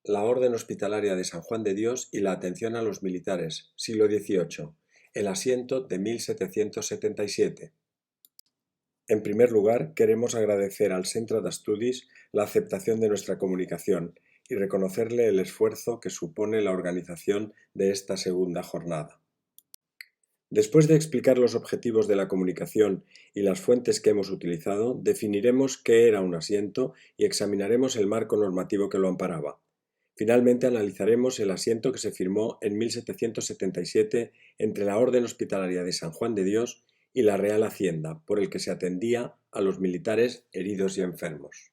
La Orden Hospitalaria de San Juan de Dios y la atención a los militares, siglo XVIII. El asiento de 1777. En primer lugar, queremos agradecer al Centre d'Estudis la aceptación de nuestra comunicación y reconocerle el esfuerzo que supone la organización de esta segunda jornada. Después de explicar los objetivos de la comunicación y las fuentes que hemos utilizado, definiremos qué era un asiento y examinaremos el marco normativo que lo amparaba. Finalmente analizaremos el asiento que se firmó en 1777 entre la Orden Hospitalaria de San Juan de Dios y la Real Hacienda, por el que se atendía a los militares heridos y enfermos.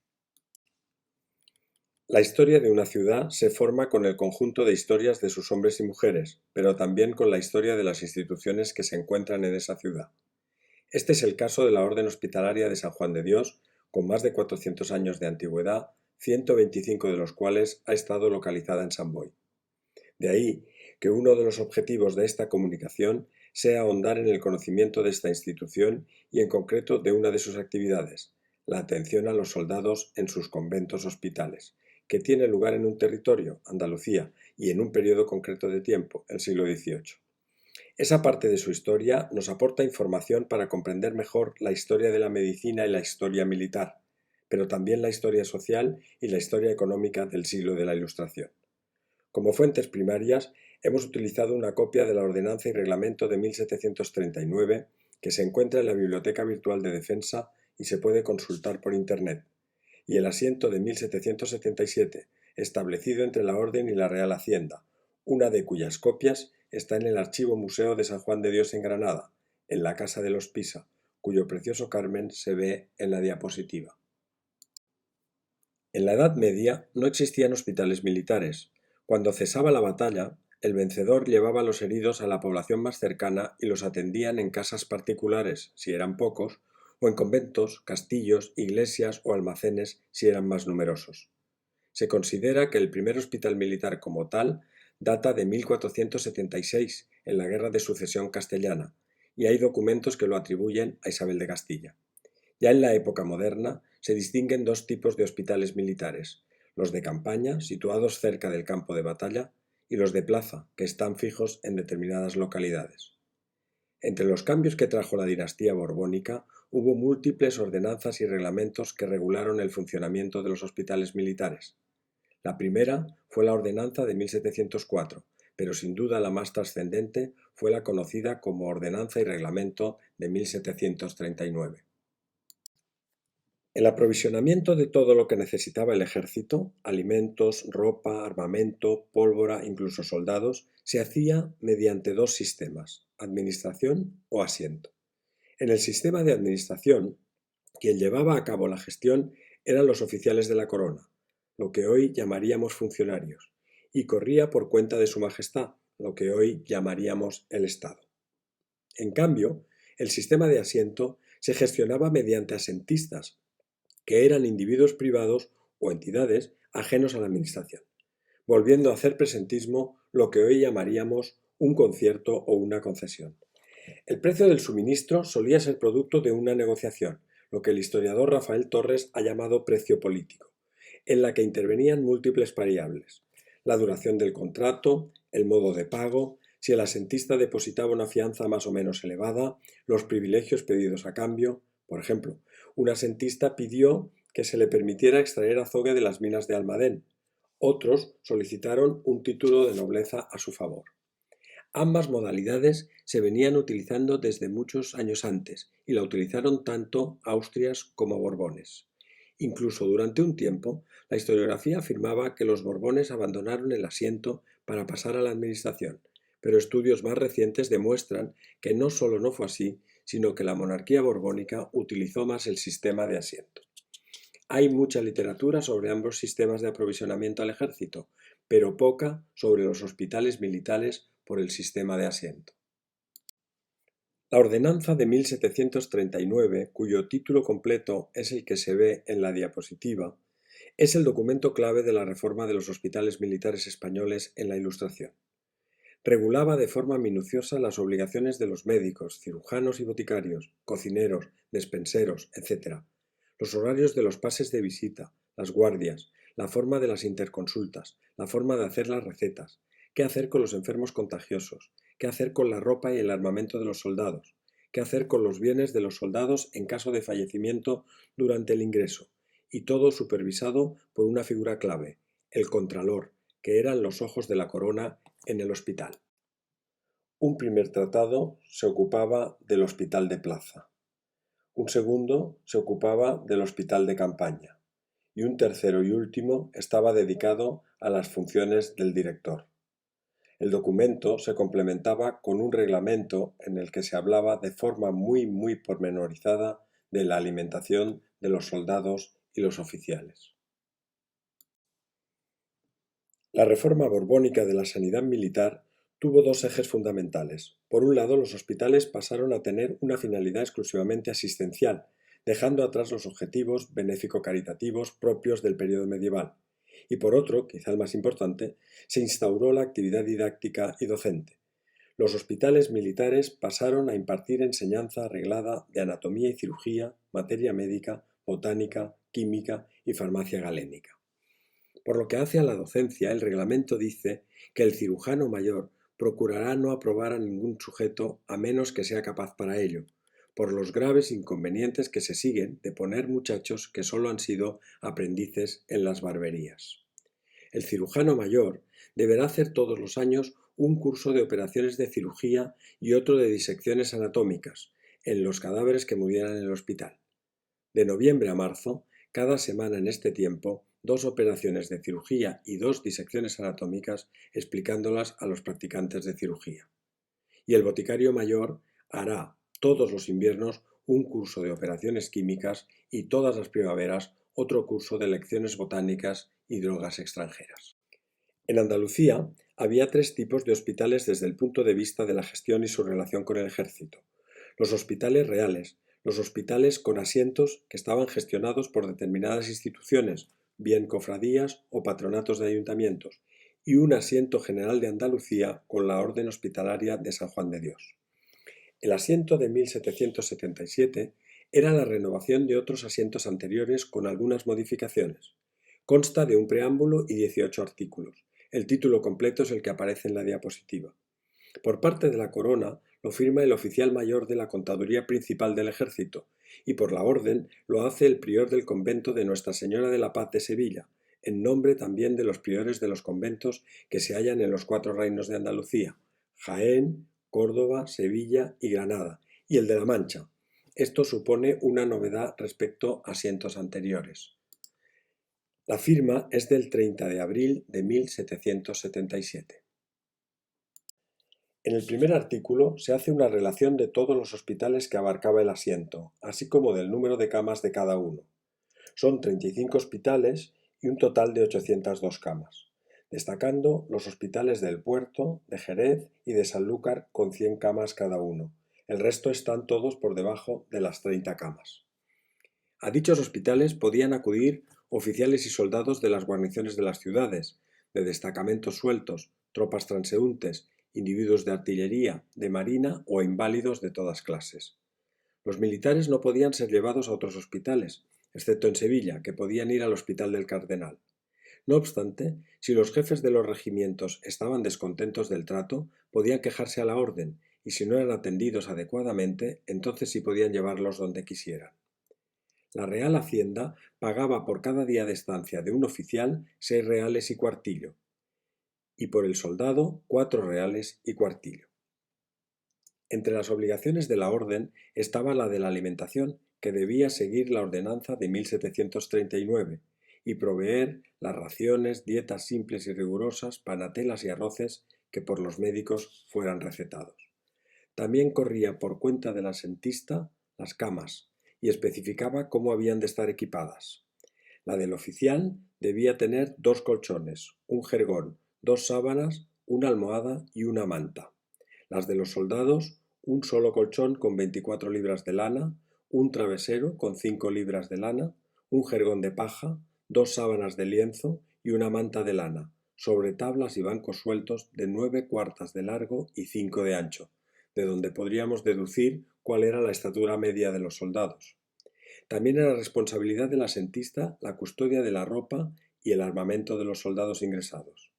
La historia de una ciudad se forma con el conjunto de historias de sus hombres y mujeres, pero también con la historia de las instituciones que se encuentran en esa ciudad. Este es el caso de la Orden Hospitalaria de San Juan de Dios, con más de 400 años de antigüedad, 125 de los cuales ha estado localizada en San Boi. De ahí que uno de los objetivos de esta comunicación sea ahondar en el conocimiento de esta institución y en concreto de una de sus actividades, la atención a los soldados en sus conventos hospitales, que tiene lugar en un territorio, Andalucía, y en un periodo concreto de tiempo, el siglo XVIII. Esa parte de su historia nos aporta información para comprender mejor la historia de la medicina y la historia militar, pero también la historia social y la historia económica del siglo de la Ilustración. Como fuentes primarias, hemos utilizado una copia de la Ordenanza y Reglamento de 1739 que se encuentra en la Biblioteca Virtual de Defensa y se puede consultar por Internet, y el asiento de 1777, establecido entre la Orden y la Real Hacienda, una de cuyas copias está en el Archivo Museo de San Juan de Dios en Granada, en la Casa de los Pisa, cuyo precioso Carmen se ve en la diapositiva. En la Edad Media no existían hospitales militares. Cuando cesaba la batalla, el vencedor llevaba a los heridos a la población más cercana y los atendían en casas particulares, si eran pocos, o en conventos, castillos, iglesias o almacenes, si eran más numerosos. Se considera que el primer hospital militar como tal data de 1476, en la Guerra de Sucesión Castellana, y hay documentos que lo atribuyen a Isabel de Castilla. Ya en la época moderna se distinguen dos tipos de hospitales militares, los de campaña, situados cerca del campo de batalla, y los de plaza, que están fijos en determinadas localidades. Entre los cambios que trajo la dinastía borbónica hubo múltiples ordenanzas y reglamentos que regularon el funcionamiento de los hospitales militares. La primera fue la Ordenanza de 1704, pero sin duda la más trascendente fue la conocida como Ordenanza y Reglamento de 1739. El aprovisionamiento de todo lo que necesitaba el ejército, alimentos, ropa, armamento, pólvora, incluso soldados, se hacía mediante dos sistemas, administración o asiento. En el sistema de administración, quien llevaba a cabo la gestión eran los oficiales de la corona, lo que hoy llamaríamos funcionarios, y corría por cuenta de su majestad, lo que hoy llamaríamos el Estado. En cambio, el sistema de asiento se gestionaba mediante asentistas, que eran individuos privados o entidades ajenos a la administración, volviendo a hacer presentismo lo que hoy llamaríamos un concierto o una concesión. El precio del suministro solía ser producto de una negociación, lo que el historiador Rafael Torres ha llamado precio político, en la que intervenían múltiples variables: la duración del contrato, el modo de pago, si el asentista depositaba una fianza más o menos elevada, los privilegios pedidos a cambio. Por ejemplo, un asentista pidió que se le permitiera extraer azogue de las minas de Almadén. Otros solicitaron un título de nobleza a su favor. Ambas modalidades se venían utilizando desde muchos años antes y la utilizaron tanto Austrias como Borbones. Incluso durante un tiempo, la historiografía afirmaba que los Borbones abandonaron el asiento para pasar a la administración, pero estudios más recientes demuestran que no solo no fue así, sino que la monarquía borbónica utilizó más el sistema de asiento. Hay mucha literatura sobre ambos sistemas de aprovisionamiento al ejército, pero poca sobre los hospitales militares por el sistema de asiento. La Ordenanza de 1739, cuyo título completo es el que se ve en la diapositiva, es el documento clave de la reforma de los hospitales militares españoles en la Ilustración. Regulaba de forma minuciosa las obligaciones de los médicos, cirujanos y boticarios, cocineros, despenseros, etc., los horarios de los pases de visita, las guardias, la forma de las interconsultas, la forma de hacer las recetas, qué hacer con los enfermos contagiosos, qué hacer con la ropa y el armamento de los soldados, qué hacer con los bienes de los soldados en caso de fallecimiento durante el ingreso, y todo supervisado por una figura clave, el contralor, que eran los ojos de la corona en el hospital. Un primer tratado se ocupaba del hospital de plaza, un segundo se ocupaba del hospital de campaña, y un tercero y último estaba dedicado a las funciones del director. El documento se complementaba con un reglamento en el que se hablaba de forma muy pormenorizada de la alimentación de los soldados y los oficiales. La reforma borbónica de la sanidad militar tuvo dos ejes fundamentales. Por un lado, los hospitales pasaron a tener una finalidad exclusivamente asistencial, dejando atrás los objetivos benéfico-caritativos propios del periodo medieval. Y por otro, quizá el más importante, se instauró la actividad didáctica y docente. Los hospitales militares pasaron a impartir enseñanza arreglada de anatomía y cirugía, materia médica, botánica, química y farmacia galénica. Por lo que hace a la docencia, el reglamento dice que el cirujano mayor procurará no aprobar a ningún sujeto a menos que sea capaz para ello, por los graves inconvenientes que se siguen de poner muchachos que solo han sido aprendices en las barberías. El cirujano mayor deberá hacer todos los años un curso de operaciones de cirugía y otro de disecciones anatómicas en los cadáveres que murieran en el hospital. De noviembre a marzo, cada semana en este tiempo, 2 operaciones de cirugía y 2 disecciones anatómicas explicándolas a los practicantes de cirugía. Y el boticario mayor hará todos los inviernos un curso de operaciones químicas y todas las primaveras otro curso de lecciones botánicas y drogas extranjeras. En Andalucía había 3 tipos de hospitales desde el punto de vista de la gestión y su relación con el ejército. Los hospitales reales, los hospitales con asientos que estaban gestionados por determinadas instituciones, bien cofradías o patronatos de ayuntamientos, y un asiento general de Andalucía con la Orden Hospitalaria de San Juan de Dios. El asiento de 1777 era la renovación de otros asientos anteriores con algunas modificaciones. Consta de un preámbulo y 18 artículos. El título completo es el que aparece en la diapositiva. Por parte de la Corona lo firma el oficial mayor de la Contaduría Principal del Ejército y por la orden lo hace el prior del convento de Nuestra Señora de la Paz de Sevilla, en nombre también de los priores de los conventos que se hallan en los 4 reinos de Andalucía, Jaén, Córdoba, Sevilla y Granada, y el de La Mancha. Esto supone una novedad respecto a asientos anteriores. La firma es del 30 de abril de 1777. En el primer artículo se hace una relación de todos los hospitales que abarcaba el asiento, así como del número de camas de cada uno. Son 35 hospitales y un total de 802 camas, destacando los hospitales del Puerto, de Jerez y de Sanlúcar con 100 camas cada uno. El resto están todos por debajo de las 30 camas. A dichos hospitales podían acudir oficiales y soldados de las guarniciones de las ciudades, de destacamentos sueltos, tropas transeúntes, individuos de artillería, de marina o inválidos de todas clases. Los militares no podían ser llevados a otros hospitales, excepto en Sevilla, que podían ir al Hospital del Cardenal. No obstante, si los jefes de los regimientos estaban descontentos del trato, podían quejarse a la orden, y si no eran atendidos adecuadamente, entonces sí podían llevarlos donde quisieran. La Real Hacienda pagaba por cada día de estancia de un oficial 6 reales y cuartillo, y por el soldado 4 reales y cuartillo. Entre las obligaciones de la orden estaba la de la alimentación, que debía seguir la ordenanza de 1739 y proveer las raciones, dietas simples y rigurosas, panatelas y arroces que por los médicos fueran recetados. También corría por cuenta del asentista las camas y especificaba cómo habían de estar equipadas. La del oficial debía tener 2 colchones, un jergón, 2 sábanas, una almohada y una manta. Las de los soldados, un solo colchón con 24 libras de lana, un travesero con 5 libras de lana, un jergón de paja, 2 sábanas de lienzo y una manta de lana, sobre tablas y bancos sueltos de 9 cuartas de largo y 5 de ancho, de donde podríamos deducir cuál era la estatura media de los soldados. También era responsabilidad del asentista la custodia de la ropa y el armamento de los soldados ingresados.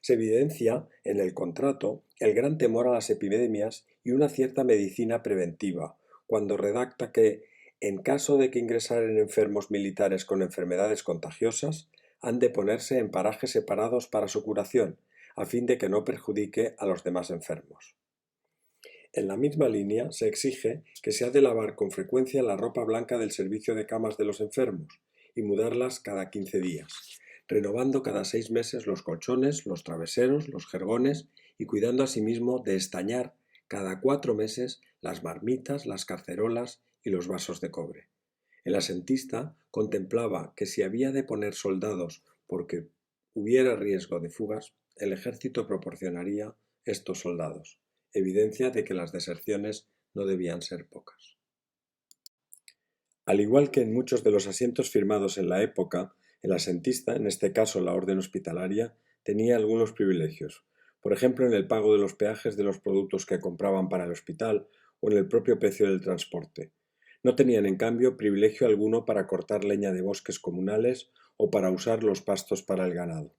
Se evidencia en el contrato el gran temor a las epidemias y una cierta medicina preventiva, cuando redacta que, en caso de que ingresaren enfermos militares con enfermedades contagiosas, han de ponerse en parajes separados para su curación, a fin de que no perjudique a los demás enfermos. En la misma línea se exige que se ha de lavar con frecuencia la ropa blanca del servicio de camas de los enfermos y mudarlas cada 15 días, renovando cada 6 meses los colchones, los traveseros, los jergones y cuidando asimismo de estañar cada 4 meses las marmitas, las cacerolas y los vasos de cobre. El asentista contemplaba que si había de poner soldados porque hubiera riesgo de fugas, el ejército proporcionaría estos soldados, evidencia de que las deserciones no debían ser pocas. Al igual que en muchos de los asientos firmados en la época, el asentista, en este caso la orden hospitalaria, tenía algunos privilegios, por ejemplo en el pago de los peajes de los productos que compraban para el hospital o en el propio precio del transporte. No tenían, en cambio, privilegio alguno para cortar leña de bosques comunales o para usar los pastos para el ganado.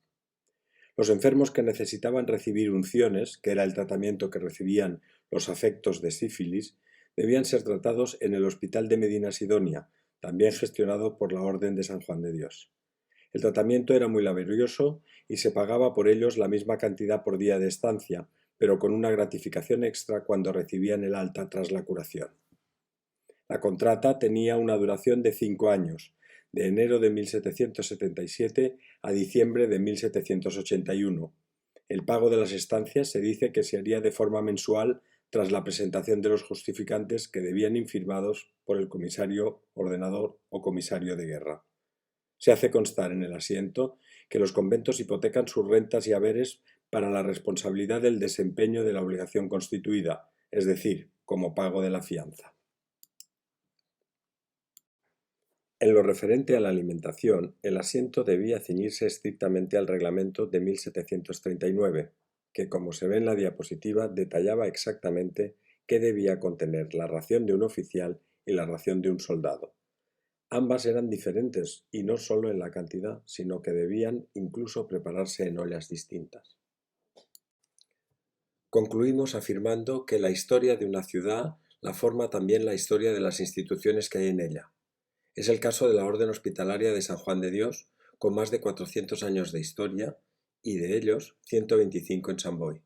Los enfermos que necesitaban recibir unciones, que era el tratamiento que recibían los afectos de sífilis, debían ser tratados en el Hospital de Medina Sidonia, también gestionado por la Orden de San Juan de Dios. El tratamiento era muy laborioso y se pagaba por ellos la misma cantidad por día de estancia, pero con una gratificación extra cuando recibían el alta tras la curación. La contrata tenía una duración de 5 años, de enero de 1777 a diciembre de 1781. El pago de las estancias se dice que se haría de forma mensual tras la presentación de los justificantes que debían ir firmados por el comisario ordenador o comisario de guerra. Se hace constar en el asiento que los conventos hipotecan sus rentas y haberes para la responsabilidad del desempeño de la obligación constituida, es decir, como pago de la fianza. En lo referente a la alimentación, el asiento debía ceñirse estrictamente al reglamento de 1739, que, como se ve en la diapositiva, detallaba exactamente qué debía contener la ración de un oficial y la ración de un soldado. Ambas eran diferentes, y no solo en la cantidad, sino que debían incluso prepararse en ollas distintas. Concluimos afirmando que la historia de una ciudad la forma también la historia de las instituciones que hay en ella. Es el caso de la Orden Hospitalaria de San Juan de Dios, con más de 400 años de historia, y de ellos 125 en San Boi.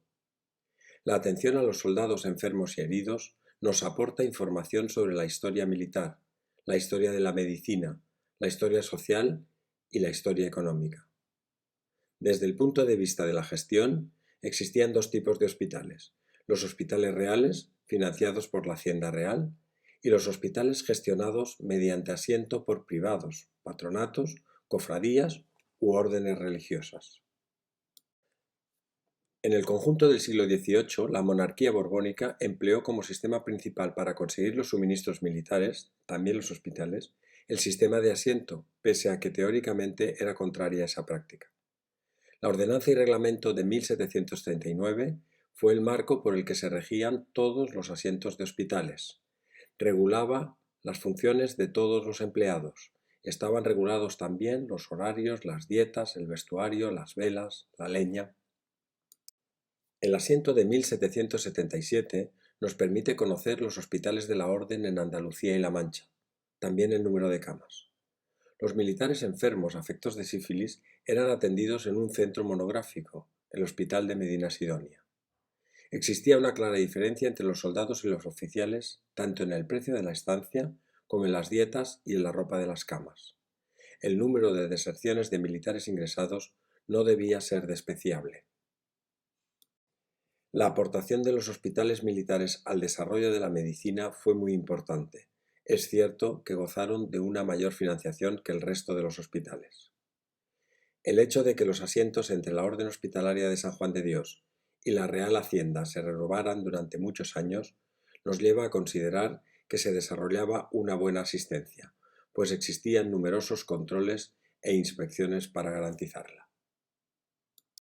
La atención a los soldados enfermos y heridos nos aporta información sobre la historia militar, la historia de la medicina, la historia social y la historia económica. Desde el punto de vista de la gestión, existían 2 tipos de hospitales: los hospitales reales, financiados por la Hacienda Real, y los hospitales gestionados mediante asiento por privados, patronatos, cofradías u órdenes religiosas. En el conjunto del siglo XVIII, la monarquía borbónica empleó como sistema principal para conseguir los suministros militares, también los hospitales, el sistema de asiento, pese a que teóricamente era contraria a esa práctica. La Ordenanza y Reglamento de 1739 fue el marco por el que se regían todos los asientos de hospitales. Regulaba las funciones de todos los empleados. Estaban regulados también los horarios, las dietas, el vestuario, las velas, la leña. El asiento de 1777 nos permite conocer los hospitales de la Orden en Andalucía y La Mancha, también el número de camas. Los militares enfermos afectos de sífilis eran atendidos en un centro monográfico, el Hospital de Medina Sidonia. Existía una clara diferencia entre los soldados y los oficiales, tanto en el precio de la estancia como en las dietas y en la ropa de las camas. El número de deserciones de militares ingresados no debía ser despreciable. La aportación de los hospitales militares al desarrollo de la medicina fue muy importante. Es cierto que gozaron de una mayor financiación que el resto de los hospitales. El hecho de que los asientos entre la Orden Hospitalaria de San Juan de Dios y la Real Hacienda se renovaran durante muchos años nos lleva a considerar que se desarrollaba una buena asistencia, pues existían numerosos controles e inspecciones para garantizarla.